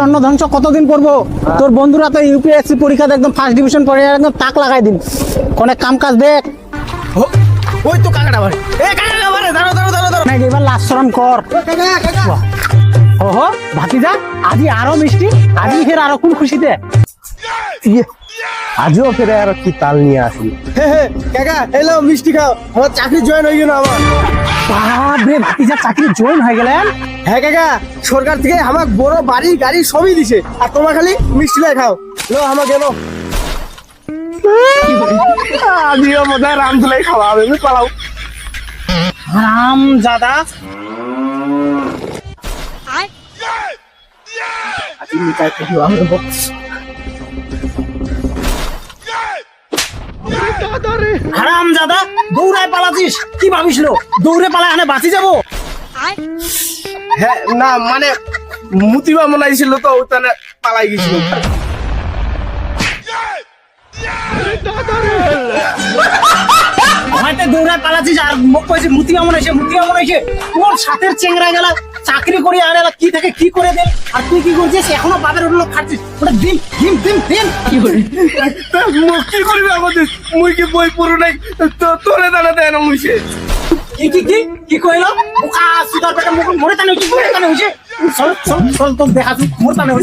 অন্ন ধ্বংস কতদিন করবো? তোর বন্ধুরা তো ইউপিএসসি পরীক্ষাতে একদম ফার্স্ট ডিভিশন পড়ে একদম তাক লাগাই দিন। অনেক কাম কাজ দেখ। ওই তো কাকাটা বাড়ি, এ কাকাটা বাড়ি, দাঁড়াও দাঁড়াও দাঁড়াও দাঁড়াও। নাকি এবার লাস্ট শরণ কর। কাকা কাকা, ওহো ভাতিজা, আজি আরো মিষ্টি, আজি ফের আরো কোন খুশিতে। আজও ফেরে আর কি তাল নিয়ে আসি। হে হে কাকা, এলো মিষ্টি খাও, আমার চাকরি জয়েন হয়ে গেল আমার। বাপরে ভাতিজা চাকরি জয়েন হয়ে গেলেন। হ্যাঁ কাকা, সরকার থেকে আমার বড় বাড়ি গাড়ি সবই দিছে, আর তোমার খালি মিষ্টি লাই খাও। লো আমাকে এলো। আমিও মনে হয় রামধুলাই খাওয়া হবে, পালাও। রাম দাদা হারাম দাদা, দৌড়ায় পালাছিস কি ভাবিস? দৌড়ে পালায় আনে বাঁচি যাবো? হ্যাঁ না মানে মুতিবা মনে হয়েছিল তো ওখানে পালাই গেছিল। হয়তো দৌড়ায় পালাছিস আর কইছে মুতিয়া মনে হয়েছে, মুতিয়া মনে হয়েছে। তোর সাথের চেংরা গেলা চাকরি করি আর এলা কি থেকে কি করে দে, আর তুই কি করছিস? এখনো বাপের উঠলো খাচ্ছিস, ওটা দিন দিন দিন দিন কি করে? কি করবি আমাদের? মুই কি বই পড়ু নাই তোরে দাঁড়া দেয় না মুইছে। কি কি কি কি কইলো? ওকা সুদার পেটে মুখ মরে তানে কি করে তানে হইছে? চল চল চল তো দেখা তুই মরে তানে হইছে।